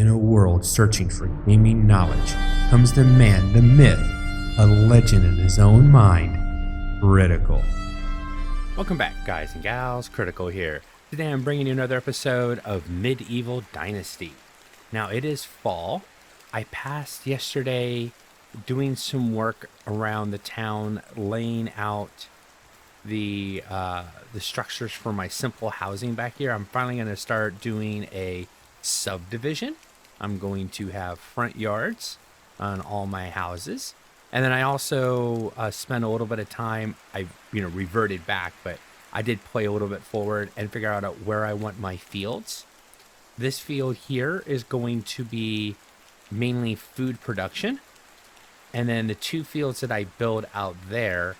In a world searching for gaming knowledge comes the man, the myth, a legend in his own mind, Critical. Welcome back, guys and gals. Critical here. Today I'm bringing you another episode of Medieval Dynasty. Now it is fall. I passed yesterday doing some work around the town, laying out the structures for my simple housing back here. I'm finally going to start doing a subdivision. I'm going to have front yards on all my houses. And then I also spent a little bit of time, I reverted back, but I did play a little bit forward and figure out where I want my fields. This field here is going to be mainly food production. And then the two fields that I build out there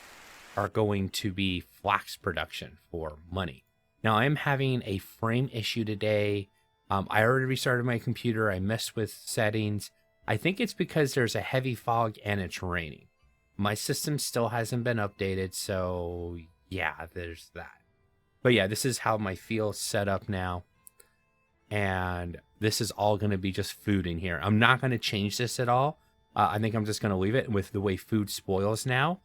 are going to be flax production for money. Now I'm having a frame issue today. I already restarted my computer. I messed with settings. I think it's because there's a heavy fog and it's raining. My system still hasn't been updated, so yeah, there's that. But yeah, this is how my field's set up now. And this is all going to be just food in here. I'm not going to change this at all. I think I'm just going to leave it. With the way food spoils now,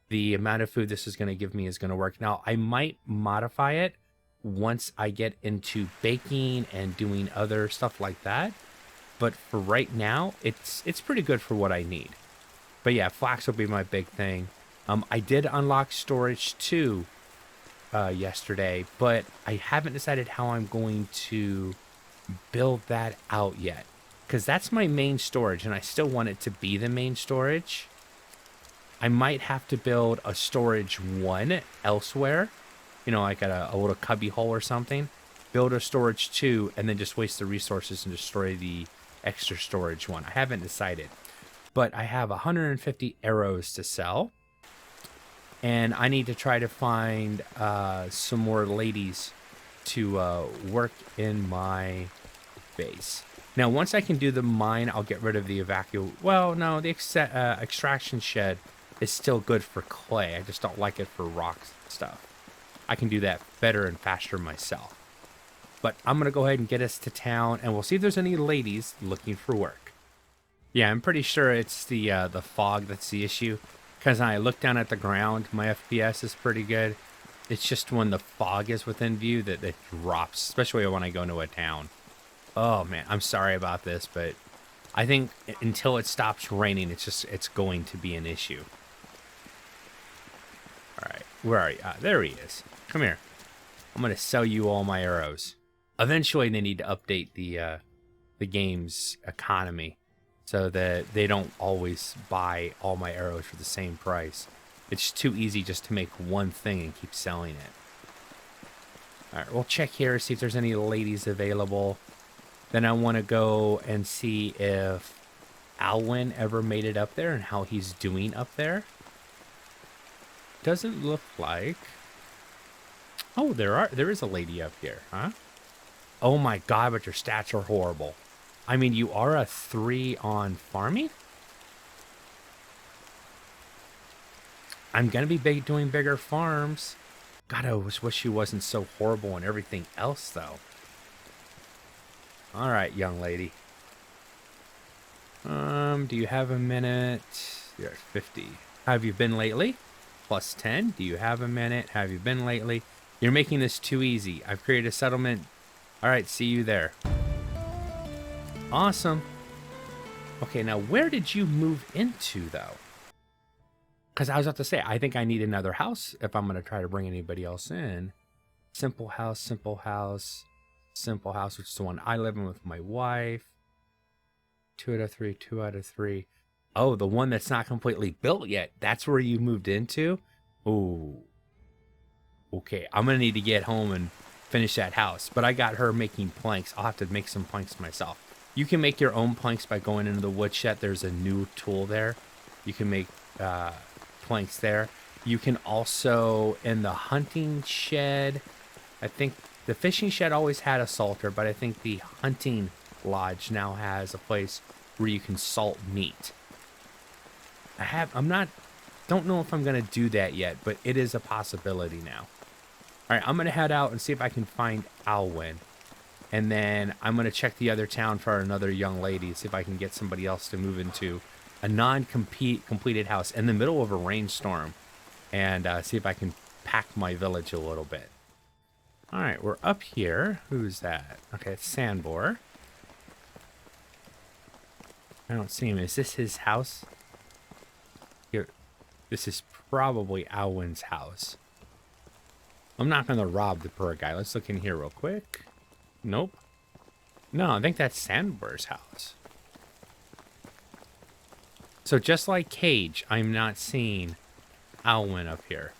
the amount of food this is going to give me is going to work. Now, I might modify it once I get into baking and doing other stuff like that. But for right now, it's pretty good for what I need. But yeah, flax will be my big thing. I did unlock storage too yesterday, but I haven't decided how I'm going to build that out yet. Because that's my main storage, and I still want it to be the main storage. I might have to build a storage one elsewhere. Like a little cubby hole or something. Build a storage two, and then just waste the resources and destroy the extra storage one. I haven't decided. But I have 150 arrows to sell. And I need to try to find some more ladies to work in my base. Now, once I can do the mine, I'll get rid of the Well, no, the extraction shed is still good for clay. I just don't like it for rock stuff. I can do that better and faster myself. But I'm going to go ahead and get us to town, and we'll see if there's any ladies looking for work. Yeah, I'm pretty sure it's the fog that's the issue. Because when I look down at the ground, my FPS is pretty good. It's just when the fog is within view that it drops, especially when I go into a town. Oh, man, I'm sorry about this, but I think until it stops raining, it's going to be an issue. All right, where are you? There he is. Come here. I'm going to sell you all my arrows. Eventually, they need to update the game's economy so that they don't always buy all my arrows for the same price. It's too easy just to make one thing and keep selling it. All right, we'll check here, see if there's any ladies available. Then I want to go and see if Alwyn ever made it up there and how he's doing up there. Doesn't look like... Oh, there is a lady up here, huh? Oh my god, but your stats are horrible. I mean, you are a 3 on farming? I'm gonna be doing bigger farms. God, I wish she wasn't so horrible and everything else, though. Alright, young lady. Do you have a minute? You're at 50. Have you been lately? Plus 10. Do you have a minute? Have you been lately? You're making this too easy. I've created a settlement. Alright, see you there. Awesome. Okay, now where did you move into, though? Because I was about to say, I think I need another house if I'm going to try to bring anybody else in. Simple house, simple house, simple house, which is the one I live in with my wife. 2 out of 3, 2 out of 3. Oh, the one that's not completely built yet. That's where you moved into? Ooh. Okay, I'm going to need to get home and finish that house. But I got her making planks. I'll have to make some planks myself. You can make your own planks by going into the woodshed. There's a new tool there. You can make planks there. You can also, in the hunting shed, I think the fishing shed always had a salter, but I think the hunting lodge now has a place where you can salt meat. Don't know if I'm going to do that yet, but it is a possibility now. All right, I'm going to head out and see if I can find Alwyn. And then I'm going to check the other town for another young lady, see if I can get somebody else to move into a non-completed house in the middle of a rainstorm, and see if I can pack my village a little bit. All right, we're up here. Who's that? Okay, it's Sandbor. I don't see him. Is this his house? Here, this is probably Alwyn's house. I'm not going to rob the poor guy. Let's look in here real quick. Nope. No, I think that's Sandbor's house. So just like Cage, I'm not seeing Alwyn up here.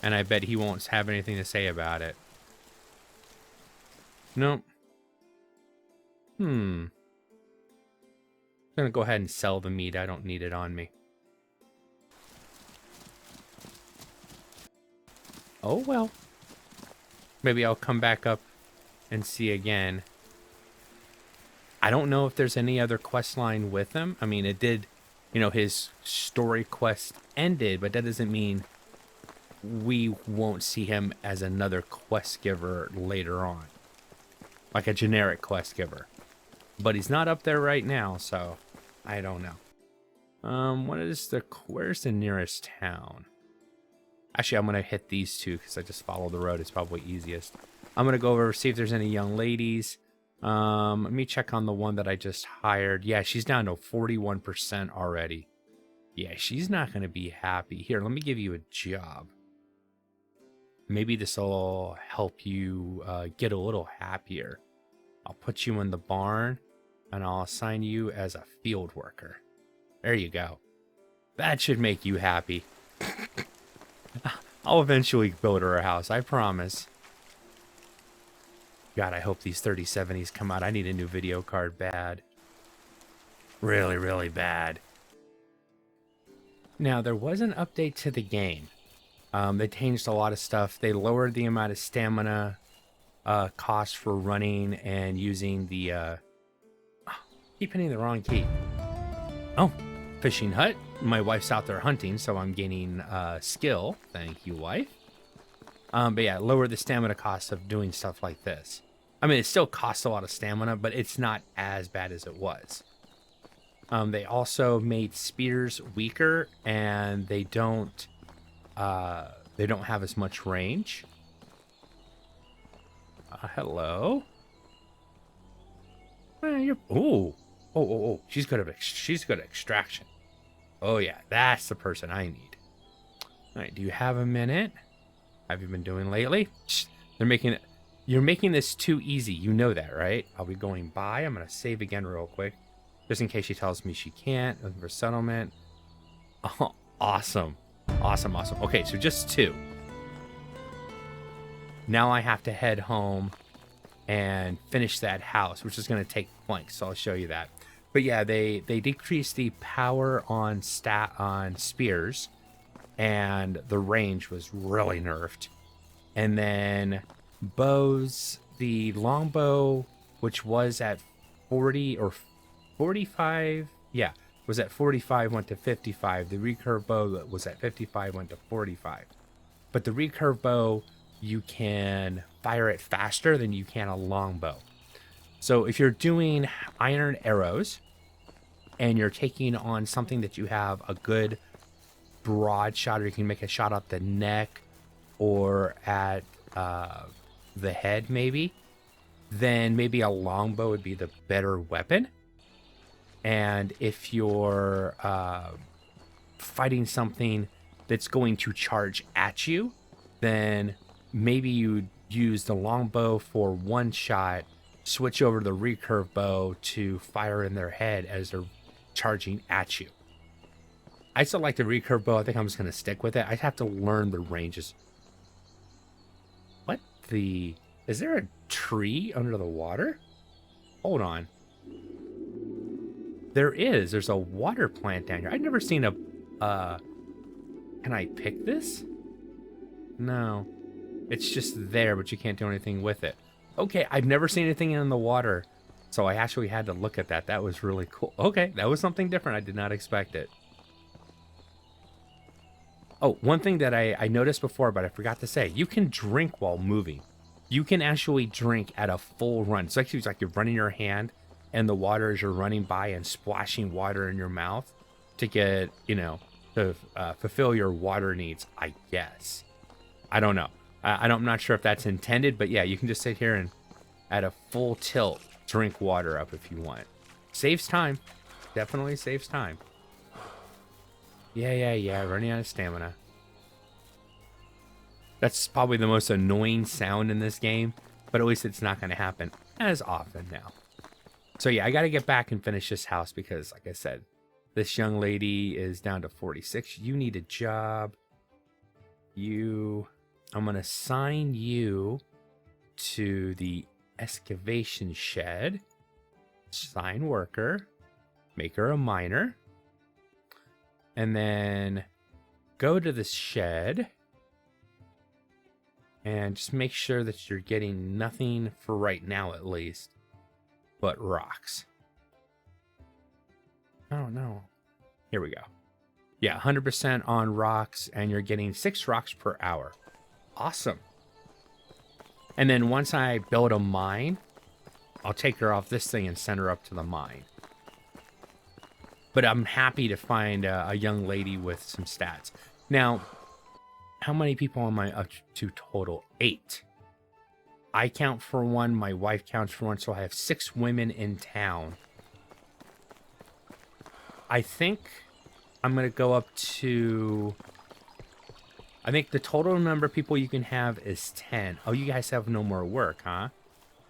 And I bet he won't have anything to say about it. Nope. I'm gonna go ahead and sell the meat. I don't need it on me. Oh, well. Maybe I'll come back up and see again. I don't know if there's any other quest line with him. I mean, it did, you know, his story quest ended, but that doesn't mean we won't see him as another quest giver later on. Like a generic quest giver. But he's not up there right now, so I don't know. Where's the nearest town? Actually, I'm going to hit these two because I just follow the road. It's probably easiest. I'm going to go over, see if there's any young ladies. Let me check on the one that I just hired. Yeah, she's down to 41% already. Yeah, she's not going to be happy. Here, let me give you a job. Maybe this will help you get a little happier. I'll put you in the barn, and I'll assign you as a field worker. There you go. That should make you happy. I'll eventually build her a house, I promise. God, I hope these 3070s come out. I need a new video card bad. Really, really bad. Now, there was an update to the game. They changed a lot of stuff. They lowered the amount of stamina cost for running and using the... keep hitting the wrong key. Oh, fishing hut. My wife's out there hunting, so I'm gaining skill. Thank you, wife. But yeah, lower the stamina cost of doing stuff like this. I mean, it still costs a lot of stamina, but it's not as bad as it was. They also made spears weaker, and they don't have as much range. Hello. Oh! She's good at extraction. Oh yeah, that's the person I need. All right, do you have a minute? Have you been doing lately? You're making this too easy. You know that, right? I'll be going by. I'm gonna save again real quick, just in case she tells me she can't. Looking for settlement. Oh, awesome. Okay, so just 2. Now I have to head home and finish that house, which is going to take blanks, so I'll show you that. But yeah, they decreased the power on spears, and the range was really nerfed. And then bows, the longbow, which was at 40 or 45, yeah, was at 45, went to 55. The recurve bow that was at 55 went to 45. But the recurve bow, you can fire it faster than you can a longbow. So if you're doing iron arrows and you're taking on something that you have a good broad shot, or you can make a shot up the neck or at the head maybe, then maybe a longbow would be the better weapon. And if you're fighting something that's going to charge at you, then maybe you use the longbow for one shot, switch over to the recurve bow to fire in their head as they're charging at you. I still like the recurve bow. I think I'm just going to stick with it. I have to learn the ranges. What the... Is there a tree under the water? Hold on. There is. There's a water plant down here. I've never seen a... Can I pick this? No. It's just there, but you can't do anything with it. Okay, I've never seen anything in the water, so I actually had to look at that. That was really cool. Okay, that was something different. I did not expect it. Oh, one thing that I noticed before, but I forgot to say. You can drink while moving. you can actually drink at a full run. It's actually like you're running your hand and the water as you're running by and splashing water in your mouth to get, to fulfill your water needs, I guess. I don't know. I'm not sure if that's intended, but yeah, you can just sit here and at a full tilt, drink water up if you want. Saves time. Definitely saves time. Yeah. Running out of stamina. That's probably the most annoying sound in this game, but at least it's not going to happen as often now. So yeah, I got to get back and finish this house because, like I said, this young lady is down to 46. You need a job. I'm going to assign you to the excavation shed. Assign worker. Make her a miner. And then go to the shed. And just make sure that you're getting nothing, for right now at least, but rocks. Oh no. Here we go. Yeah, 100% on rocks, and you're getting 6 rocks per hour. Awesome. And then once I build a mine, I'll take her off this thing and send her up to the mine. But I'm happy to find a young lady with some stats. Now, how many people am I up to total? 8. I count for 1. My wife counts for 1. So I have 6 women in town. I think I'm going to go up to... I think the total number of people you can have is 10. Oh, you guys have no more work, huh?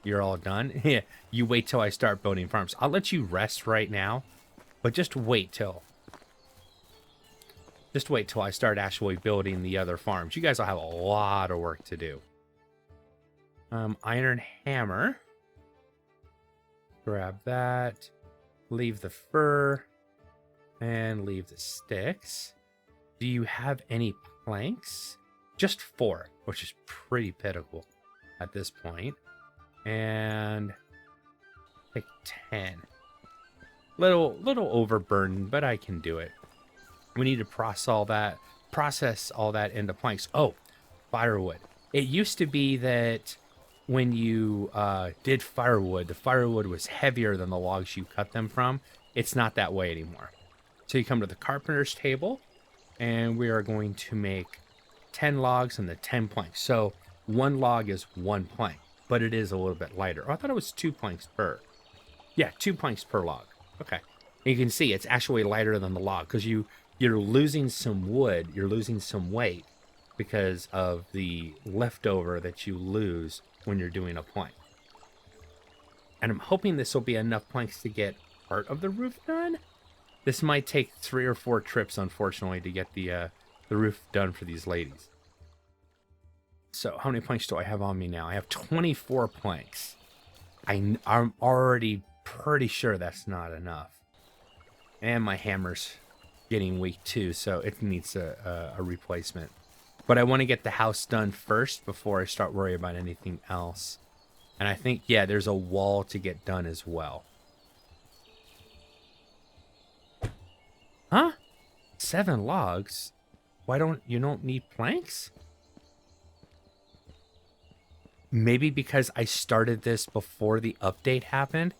You're all done? Yeah. You wait till I start building farms. I'll let you rest right now. But just wait till I start actually building the other farms. You guys will have a lot of work to do. Iron hammer. Grab that. Leave the fur. And leave the sticks. Do you have any planks? Just 4, which is pretty pitiful at this point. And take 10. Little overburdened, but I can do it. We need to process all that into planks. Oh, firewood. It used to be that when you did firewood, the firewood was heavier than the logs you cut them from. It's not that way anymore. So you come to the carpenter's table, and we are going to make 10 logs and the 10 planks. So 1 log is 1 plank, but it is a little bit lighter. Oh, I thought it was 2 planks per. Yeah, 2 planks per log. Okay. And you can see it's actually lighter than the log because you're losing some wood, you're losing some weight because of the leftover that you lose when you're doing a plank. And I'm hoping this will be enough planks to get part of the roof done. This might take 3 or 4 trips, unfortunately, to get the roof done for these ladies. So how many planks do I have on me now? I have 24 planks. I'm already pretty sure that's not enough. And my hammer's getting weak too, so it needs a replacement. But I want to get the house done first before I start worrying about anything else. And I think, yeah, there's a wall to get done as well. Huh? 7 logs? Why don't you need planks? Maybe because I started this before the update happened.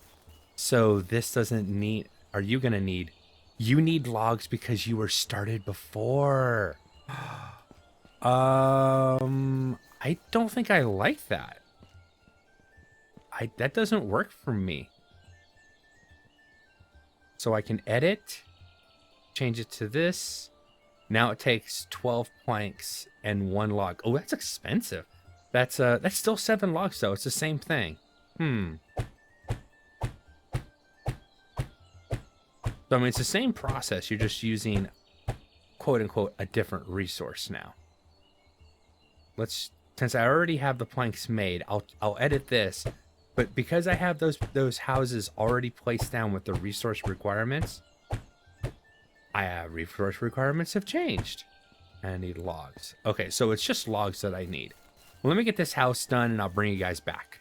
So this doesn't need... Are you going to need... You need logs because you were started before. I don't think I like that. That doesn't work for me. So I can edit, change it to this. Now it takes 12 planks and 1 log. Oh, that's expensive. That's still 7 logs though. It's the same thing. So, I mean, it's the same process. You're just using, quote unquote, a different resource now. Since I already have the planks made, I'll edit this. But because I have those houses already placed down with the resource requirements, resource requirements have changed. And I need logs. Okay, so it's just logs that I need. Well, let me get this house done and I'll bring you guys back.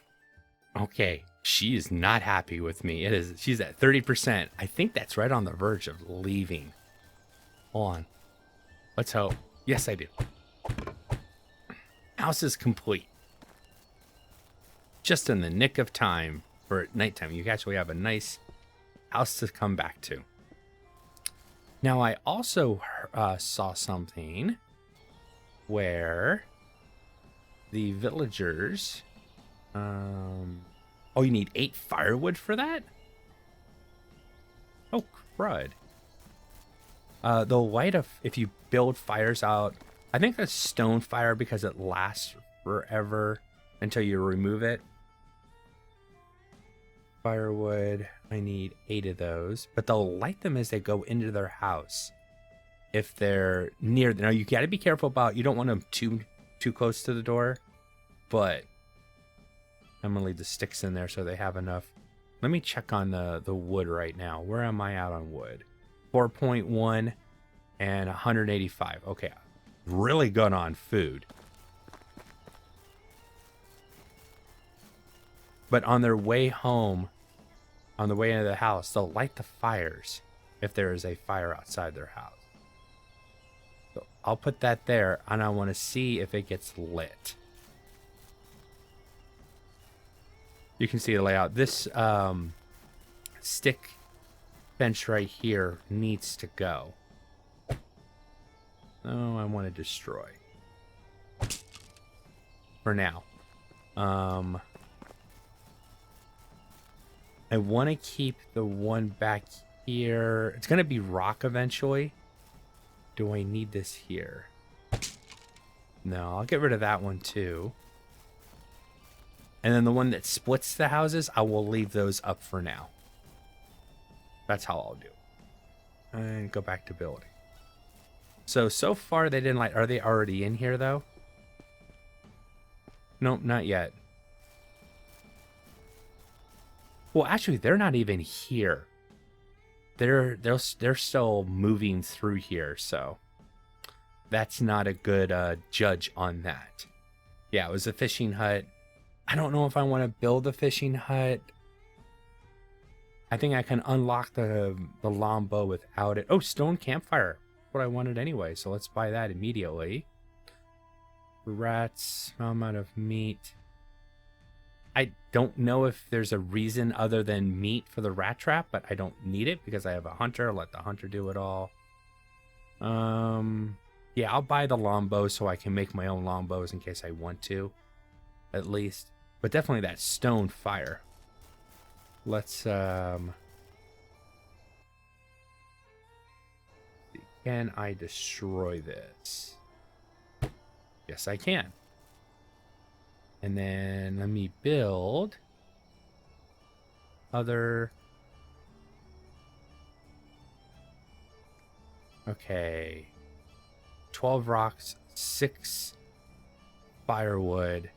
Okay, she is not happy with me. She's at 30%. I think that's right on the verge of leaving. Hold on. Let's hope. Yes, I do. House is complete. just in the nick of time for nighttime. You actually have a nice house to come back to. Now, I also saw something where the villagers... oh, you need 8 firewood for that? Oh, crud. They'll light if you build fires out. I think that's stone fire because it lasts forever until you remove it. Firewood, I need 8 of those, but they'll light them as they go into their house. If they're near, now you got to be careful about, you don't want them too close to the door, but I'm gonna leave the sticks in there so they have enough. Let me check on the wood right now. Where am I at on wood? 4.1 and 185. Okay, really good on food. But on their way home, on the way into the house, they'll light the fires if there is a fire outside their house. So I'll put that there, and I want to see if it gets lit. You can see the layout. This stick bench right here needs to go. Oh, I want to destroy. For now. I want to keep the one back here. It's going to be rock eventually. Do I need this here? No, I'll get rid of that one too. And then the one that splits the houses, I will leave those up for now. That's how I'll do. And go back to building. So far they didn't are they already in here though? Nope, not yet. Well, actually, they're not even here. They're still moving through here, so that's not a good judge on that. Yeah, it was a fishing hut. I don't know if I want to build a fishing hut. I think I can unlock the longbow without it. Oh, stone campfire. What I wanted anyway, so let's buy that immediately. Rats, small amount of meat. I don't know if there's a reason other than meat for the rat trap, but I don't need it because I have a hunter. Let the hunter do it all. Yeah, I'll buy the longbow so I can make my own longbows in case I want to, at least. But definitely that stone fire. Let's can I destroy this? Yes, I can. And then let me build other. Okay. 12 rocks, 6 firewood,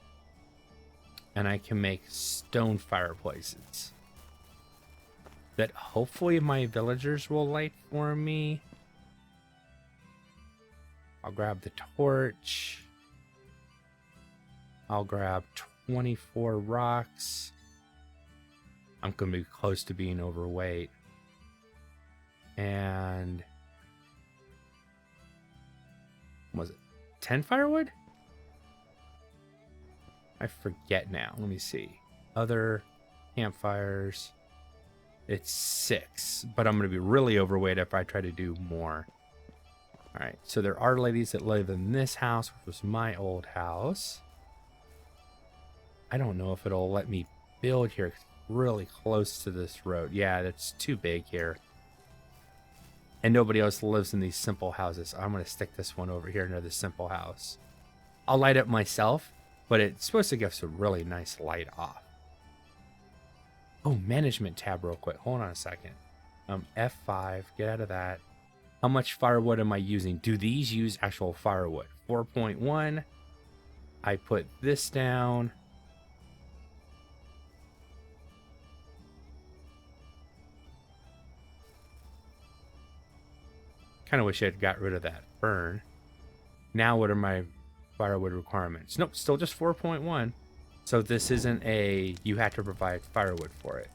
and I can make stone fireplaces that hopefully my villagers will light for me. I'll grab the torch. I'll grab 24 rocks. I'm going to be close to being overweight. And was it 10 firewood? I forget now. Let me see. Other campfires. It's 6, but I'm going to be really overweight if I try to do more. All right, so there are ladies that live in this house, which was my old house. I don't know if it'll let me build here. It's really close to this road. Yeah, that's too big here. And nobody else lives in these simple houses. I'm going to stick this one over here near the simple house. I'll light it myself, but it's supposed to give us a really nice light off. Oh, management tab real quick. Hold on a second. F5, get out of that. How much firewood am I using? Do these use actual firewood? 4.1. I put this down. Kind of wish I had got rid of that burn. Now what are my firewood requirements? Nope, still just 4.1. So this isn't a, you have to provide firewood for it.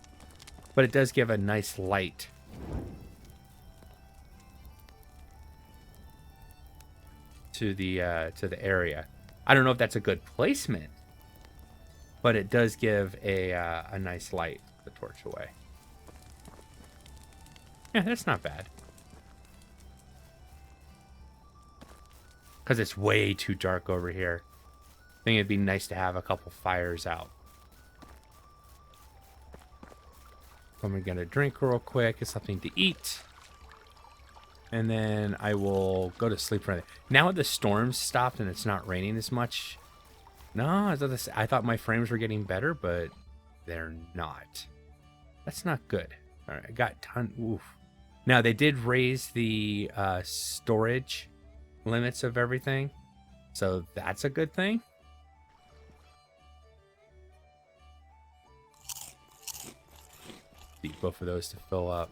But it does give a nice light. To the area. I don't know if that's a good placement. but it does give a nice light the torch away. Yeah, that's not bad. Because it's way too dark over here. I think it'd be nice to have a couple fires out. I'm going to get a drink real quick, get something to eat. And then I will go to sleep for a minute. Now the storm's stopped and it's not raining as much. No, I thought my frames were getting better, but they're not. That's not good. All right, I got ton. Oof. Now they did raise the storage limits of everything, so that's a good thing. Need both of those to fill up.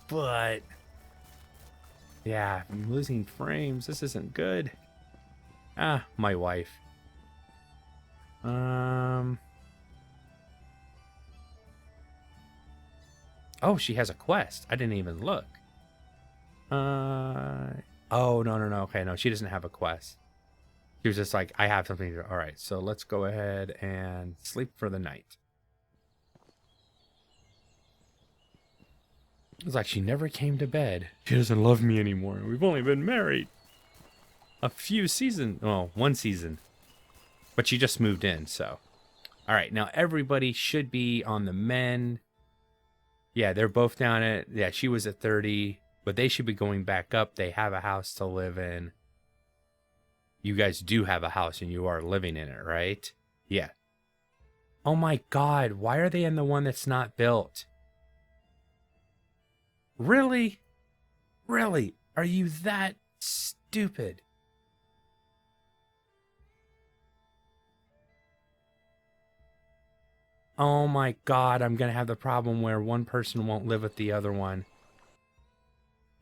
But yeah, I'm losing frames. This isn't good. Ah, my wife. Oh, she has a quest. I didn't even look. Oh, no. Okay, no, she doesn't have a quest. She was just like, I have something to do. All right, so let's go ahead and sleep for the night. It's like she never came to bed. She doesn't love me anymore. We've only been married a few seasons. Well, one season. But she just moved in, so. All right, now everybody should be on the men. Yeah, they're both down at, yeah, she was at 30, but they should be going back up. They have a house to live in. You guys do have a house and you are living in it, right? Yeah. Oh my God, why are they in the one that's not built? Really? Really? Are you that stupid? Oh my God, I'm going to have the problem where one person won't live with the other one.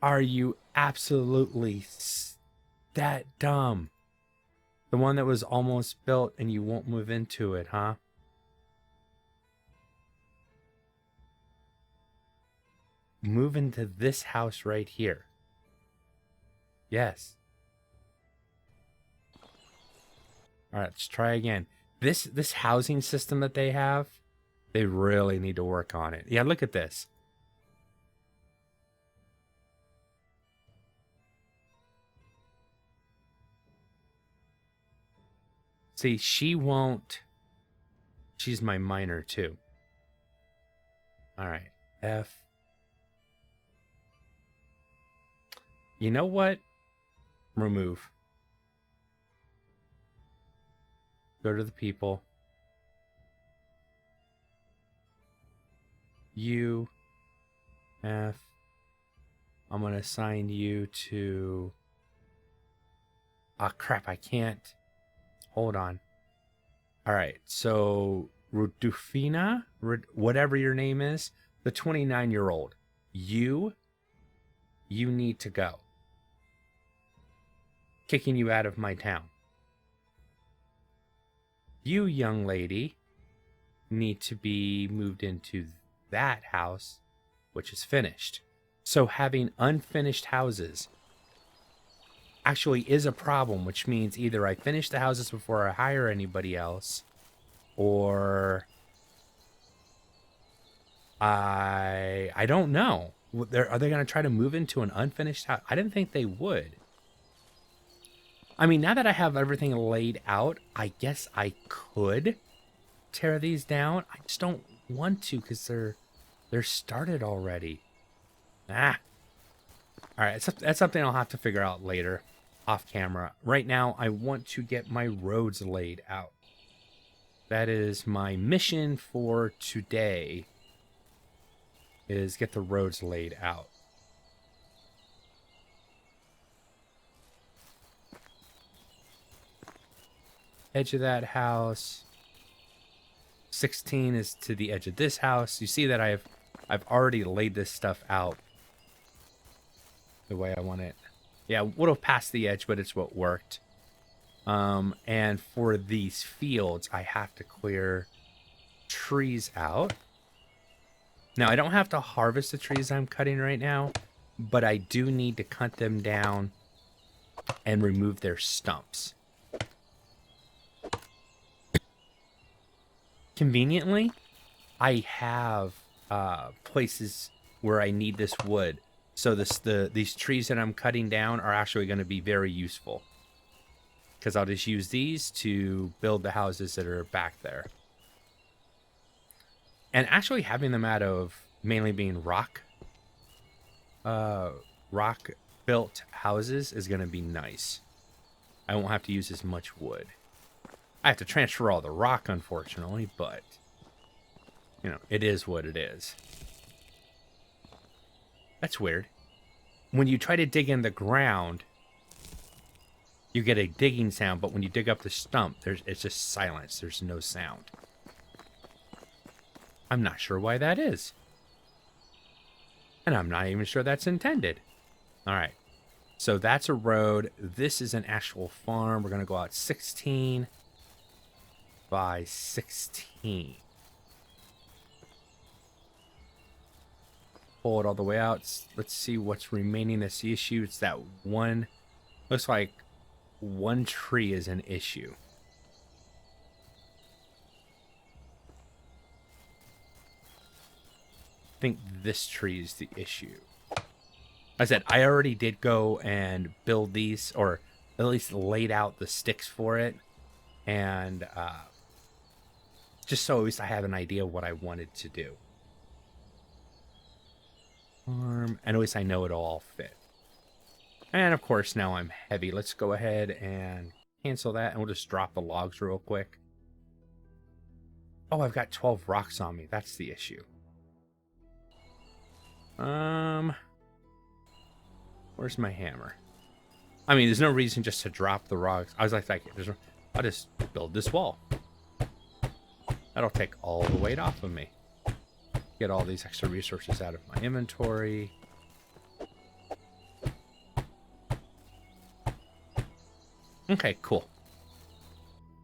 Are you absolutely that dumb? The one that was almost built and you won't move into it, huh? Move into this house right here. Yes. All right, let's try again. This housing system that they have, they really need to work on it. Yeah, look at this. See, she won't. She's my minor too. All right, F. You know what? Remove. Go to the people. U. F. I'm going to assign you to... Ah, crap, I can't. Hold on. All right, so Rudufina, whatever your name is, the 29-year-old. You need to go. Kicking you out of my town. You, young lady, need to be moved into that house, which is finished. So having unfinished houses actually is a problem, which means either I finish the houses before I hire anybody else, or I don't know. Are they going to try to move into an unfinished house? I didn't think they would. I mean, now that I have everything laid out, I guess I could tear these down. I just don't want to because they're started already. Ah. All right, that's something I'll have to figure out later off camera. Right now, I want to get my roads laid out. That is my mission for today, is get the roads laid out. Edge of that house. 16 is to the edge of this house. You see that I've already laid this stuff out the way I want it. Yeah, would have passed the edge, but it's what worked. And for these fields, I have to clear trees out. Now, I don't have to harvest the trees I'm cutting right now, but I do need to cut them down and remove their stumps. conveniently, I have places where I need this wood. So these trees that I'm cutting down are actually going to be very useful. Because I'll just use these to build the houses that are back there. And actually having them out of mainly being rock built houses is going to be nice. I won't have to use as much wood. I have to transfer all the rock, unfortunately, but, you know, it is what it is. That's weird. When you try to dig in the ground, you get a digging sound, but when you dig up the stump, it's just silence. There's no sound. I'm not sure why that is. And I'm not even sure that's intended. All right. So that's a road. This is an actual farm. We're going to go out 16 by 16. Pull it all the way out. Let's see what's remaining. That's the issue. It's that one. Looks like one tree is an issue. I think this tree is the issue. I said I already did go and build these, or at least laid out the sticks for it, and just so at least I have an idea of what I wanted to do. And at least I know it'll all fit. And of course now I'm heavy. Let's go ahead and cancel that, and we'll just drop the logs real quick. Oh, I've got 12 rocks on me. That's the issue. Where's my hammer? I mean, there's no reason just to drop the rocks. I was like, I'll just build this wall. That'll take all the weight off of me. Get all these extra resources out of my inventory. Okay, cool.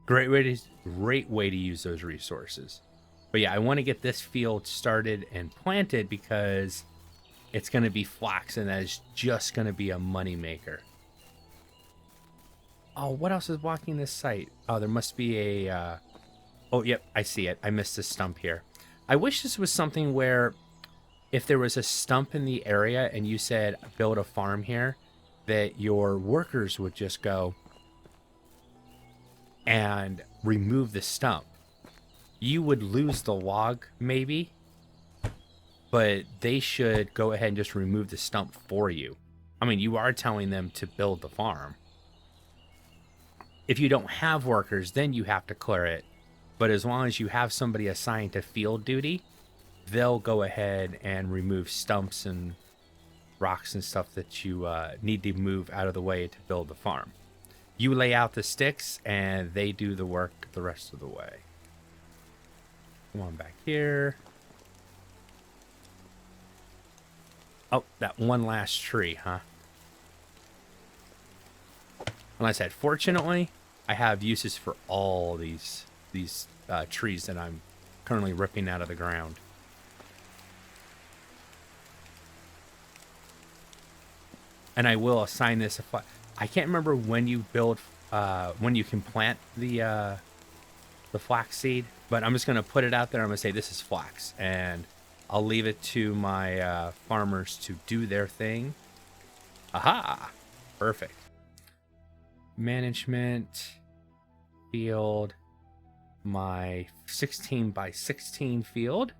Great way to use those resources. But yeah, I want to get this field started and planted because it's going to be flax, and that is just going to be a money maker. Oh, what else is blocking this site? Oh, there must be a... Oh, yep, I see it. I missed a stump here. I wish this was something where if there was a stump in the area and you said build a farm here, that your workers would just go and remove the stump. You would lose the log, maybe, but they should go ahead and just remove the stump for you. I mean, you are telling them to build the farm. If you don't have workers, then you have to clear it. But as long as you have somebody assigned to field duty, they'll go ahead and remove stumps and rocks and stuff that you need to move out of the way to build the farm. You lay out the sticks, and they do the work the rest of the way. Come on back here. Oh, that one last tree, huh? And like I said, fortunately, I have uses for all these trees that I'm currently ripping out of the ground. And I will assign this I can't remember when you build when you can plant the flax seed, but I'm just going to put it out there. I'm going to say this is flax, and I'll leave it to my farmers to do their thing. Aha! Perfect. Management field, my 16 by 16 field.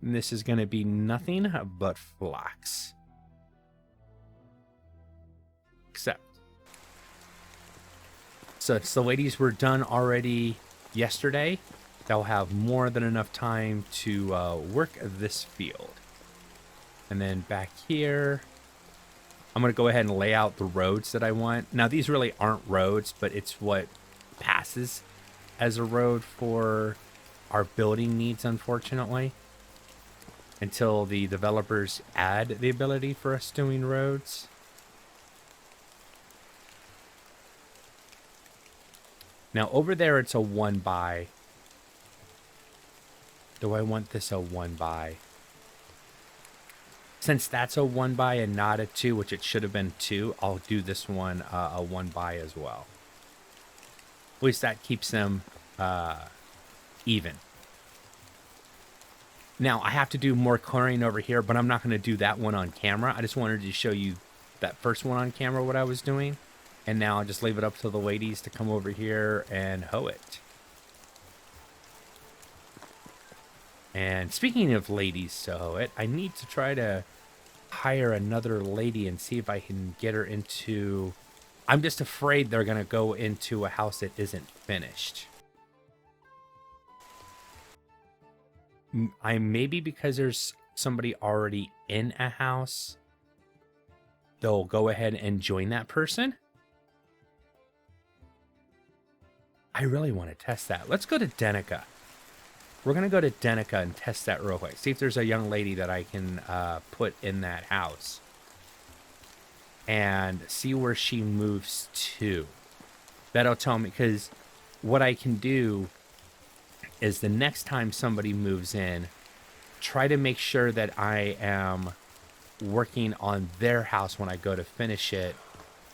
And this is going to be nothing but flax. Except. So it's the ladies were done already yesterday. They'll have more than enough time to work this field. And then back here, I'm going to go ahead and lay out the roads that I want. Now, these really aren't roads, but it's what passes as a road for our building needs, unfortunately. Until the developers add the ability for us doing roads. Now, over there, it's a 1 by. Do I want this a 1 by? Since that's a 1 by and not a 2, which it should have been 2, I'll do this one a 1 by as well. At least that keeps them even. Now, I have to do more clearing over here, but I'm not going to do that one on camera. I just wanted to show you that first one on camera, what I was doing. And now I'll just leave it up to the ladies to come over here and hoe it. And speaking of ladies to hoe it, I need to try to hire another lady and see if I can get her into... I'm just afraid they're going to go into a house that isn't finished. Maybe because there's somebody already in a house, they'll go ahead and join that person. I really want to test that. Let's go to Denica. We're going to go to Denica and test that real quick. See if there's a young lady that I can put in that house. And see where she moves to. That'll tell me, because what I can do is the next time somebody moves in, try to make sure that I am working on their house when I go to finish it,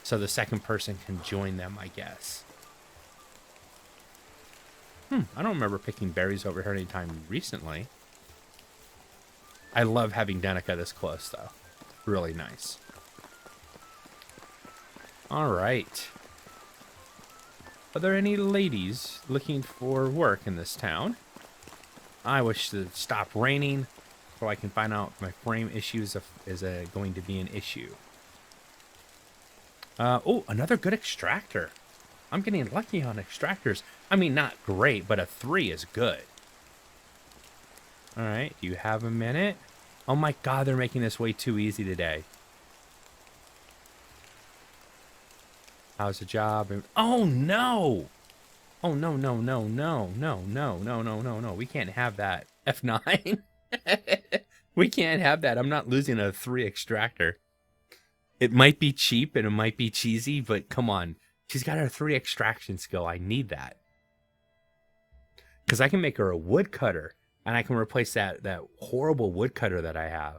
so the second person can join them, I guess. I don't remember picking berries over here anytime recently. I love having Denica this close, though. Really nice. All right. Are there any ladies looking for work in this town? I wish to stop raining so I can find out if my frame issues is going to be an issue. Oh, another good extractor. I'm getting lucky on extractors. I mean, not great, but a 3 is good. All right, do you have a minute? Oh my God, they're making this way too easy today. How's the job? Oh no! Oh no, no, no, no, no, no, no, no, no, no. We can't have that. F9? We can't have that. I'm not losing a 3 extractor. It might be cheap and it might be cheesy, but come on. She's got her 3 extraction skill. I need that. Because I can make her a woodcutter, and I can replace that horrible woodcutter that I have.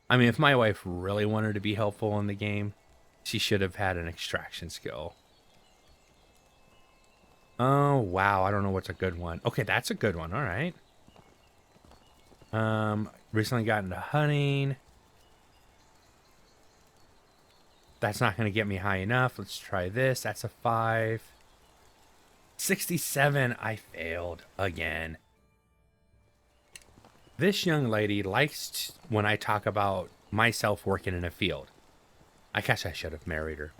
I mean, if my wife really wanted to be helpful in the game, she should have had an extraction skill. Oh, wow. I don't know what's a good one. Okay, that's a good one. All right. Recently got into hunting. That's not going to get me high enough. Let's try this. That's a 5. 67. I failed again. This young lady likes when I talk about myself working in a field. I guess I should have married her.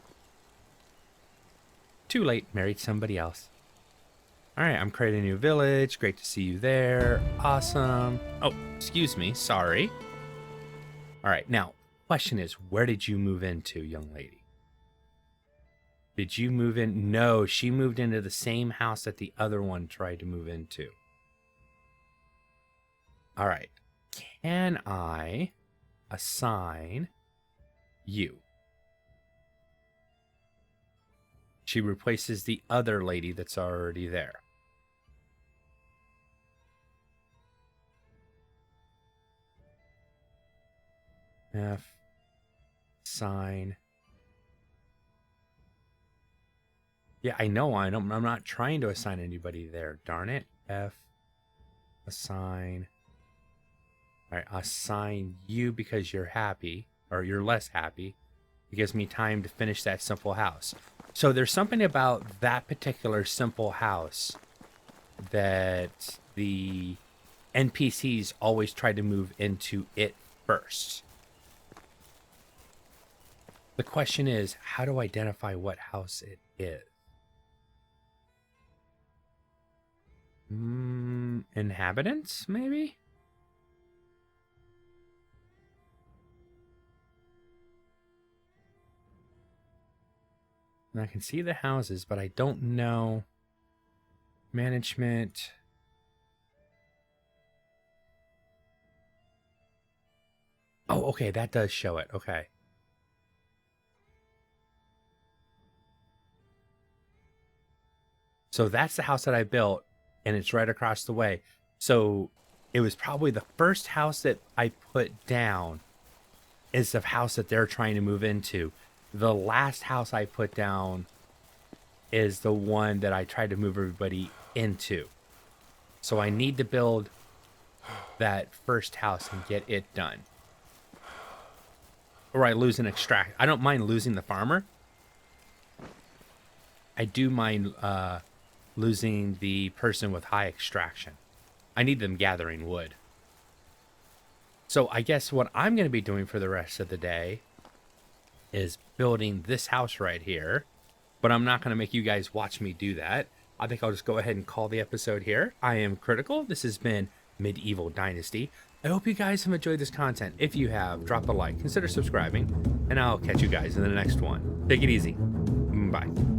Too late. Married somebody else. All right, I'm creating a new village. Great to see you there. Awesome. Oh, excuse me. Sorry. All right, now, question is, where did you move into, young lady? Did you move in? No, she moved into the same house that the other one tried to move into. All right. Can I assign you? She replaces the other lady that's already there. F. Assign. Yeah, I know. I'm not trying to assign anybody there. Darn it. F. Assign. All right, assign you because you're happy, or you're less happy. It gives me time to finish that simple house. So there's something about that particular simple house that the NPCs always try to move into it first. The question is, how to identify what house it is? Inhabitants, maybe? And I can see the houses, but I don't know. Management. Oh, okay, that does show it. Okay. So that's the house that I built, and it's right across the way. So it was probably the first house that I put down is the house that they're trying to move into. The last house I put down is the one that I tried to move everybody into. So I need to build that first house and get it done. Or I lose an extract. I don't mind losing the farmer. I do mind losing the person with high extraction. I need them gathering wood. So I guess what I'm going to be doing for the rest of the day is building this house right here. But I'm not going to make you guys watch me do that. I think I'll just go ahead and call the episode here. I am Critical. This has been Medieval Dynasty. I hope you guys have enjoyed this content. If you have, drop a like, consider subscribing, and I'll catch you guys in the next one. Take it easy. Bye.